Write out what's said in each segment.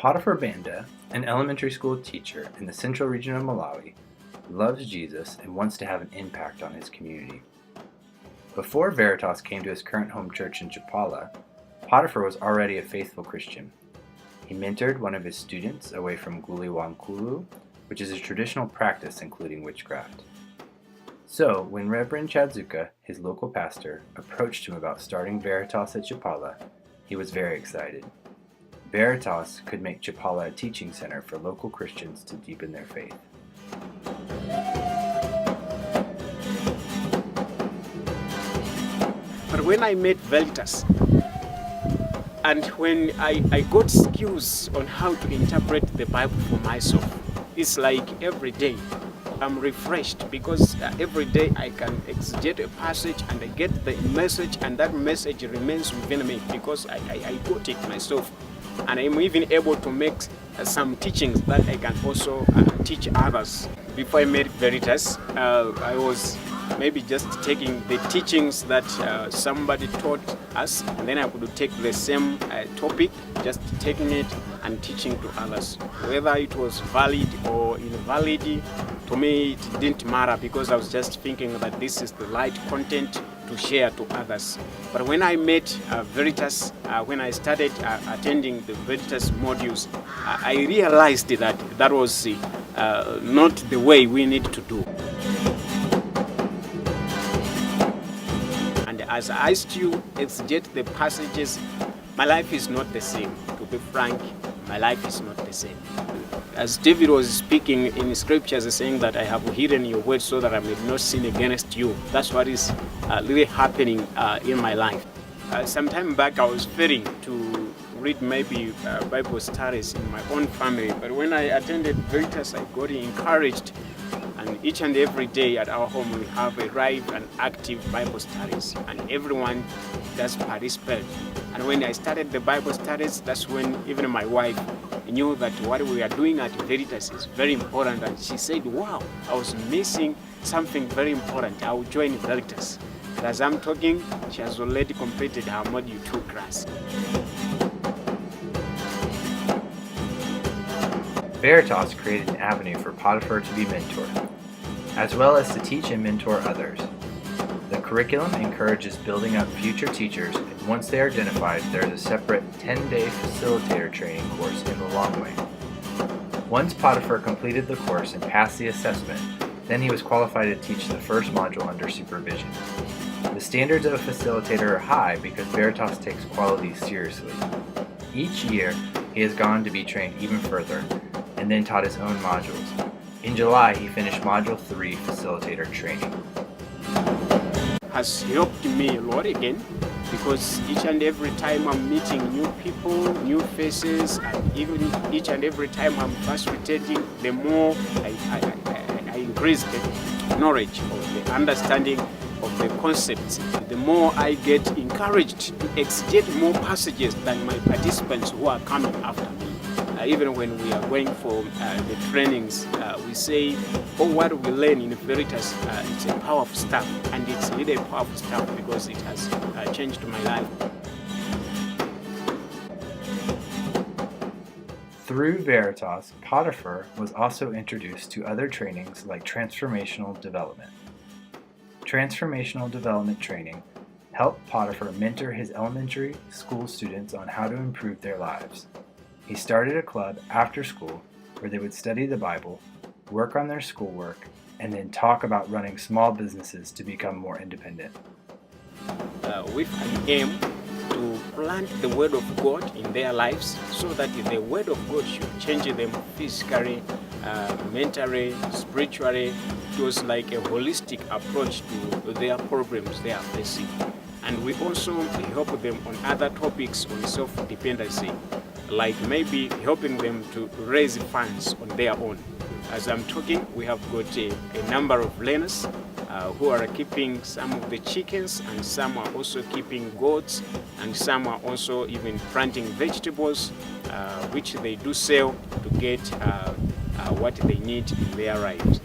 Portifer Banda, an elementary school teacher in the central region of Malawi, loves Jesus and wants to have an impact on his community. Before Veritas came to his current home church in Chipala, Portifer was already a faithful Christian. He mentored one of his students away from Guliwankulu, which is a traditional practice including witchcraft. So, when Reverend Chadzuka, his local pastor, approached him about starting Veritas at Chipala, he was very excited. Veritas could make Chipala a teaching center for local Christians to deepen their faith. But when I met Veritas, and when I got skills on how to interpret the Bible for myself, it's like every day I'm refreshed, because every day I can exegete a passage and I get the message, and that message remains within me because I got it myself. And I'm even able to make some teachings that I can also teach others. Before I met Veritas, I was maybe just taking the teachings that somebody taught us, and then I could take the same topic, just taking it and teaching to others. Whether it was valid or invalid, to me it didn't matter, because I was just thinking that this is the right content to share to others. But when I met Veritas, when I started attending the Veritas modules, I realized that that was not the way we need to do. And as I still exegete the passages, my life is not the same. To be frank, my life is not the same. As David was speaking in scriptures, saying that I have hidden your word so that I may not sin against you. That's what is really happening in my life. Some time back, I was failing to read maybe Bible studies in my own family, but when I attended Veritas, I got encouraged. And each and every day at our home, we have a live and active Bible studies, and everyone does participate. And when I started the Bible studies, that's when even my wife knew that what we are doing at Veritas is very important. And she said, wow, I was missing something very important. I will join Veritas. And as I'm talking, she has already completed her Module 2 class. Veritas created an avenue for Portifer to be mentored, as well as to teach and mentor others. The curriculum encourages building up future teachers, and once they are identified, there is a separate 10-day facilitator training course in the long way. Once Portifer completed the course and passed the assessment, then he was qualified to teach the first module under supervision. The standards of a facilitator are high because Veritas takes quality seriously. Each year, he has gone to be trained even further, and then taught his own modules. In July, he finished Module 3 Facilitator Training. Has helped me a lot again, because each and every time I'm meeting new people, new faces, and even each and every time I'm facilitating, the more I increase the knowledge or the understanding of the concepts. The more I get encouraged to exegete more passages than my participants who are coming after me. Even when we are going for the trainings, we say, oh, what we learn in Veritas, it's a powerful stuff, and it's really a powerful stuff because it has changed my life. Through Veritas, Portifer was also introduced to other trainings like transformational development. Transformational development training helped Portifer mentor his elementary school students on how to improve their lives. He started a club after school where they would study the Bible, work on their schoolwork, and then talk about running small businesses to become more independent. With an aim to plant the Word of God in their lives so that the Word of God should change them physically, mentally, spiritually. It was like a holistic approach to their problems they are facing. And we also help them on other topics on self-dependency, like maybe helping them to raise funds on their own. As I'm talking, we have got a number of learners who are keeping some of the chickens, and some are also keeping goats, and some are also even planting vegetables, which they do sell to get what they need in their lives.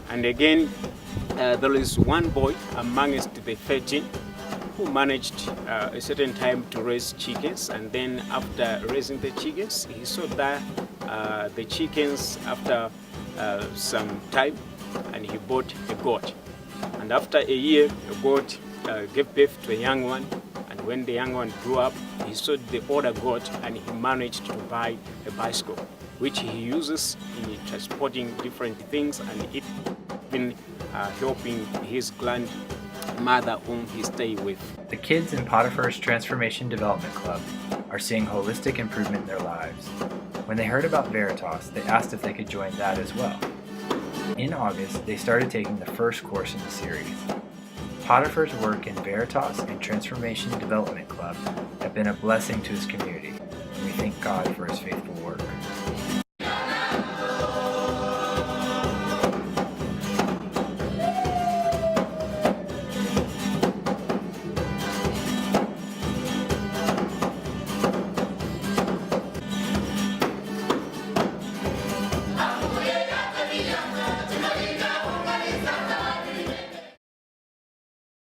And again, there is one boy amongst the 13 who managed a certain time to raise chickens, and then after raising the chickens, he saw that the chickens after some time, and he bought a goat. And after a year, the goat gave birth to a young one, and when the young one grew up, he sold the older goat, and he managed to buy a bicycle, which he uses in transporting different things, and it been helping his grandmother whom he stayed with. The kids in Portifer's Transformation Development Club are seeing holistic improvement in their lives. When they heard about Veritas, they asked if they could join that as well. In August, they started taking the first course in the series. Portifer's work in Veritas and Transformation Development Club have been a blessing to his community, and we thank God for his faithful work.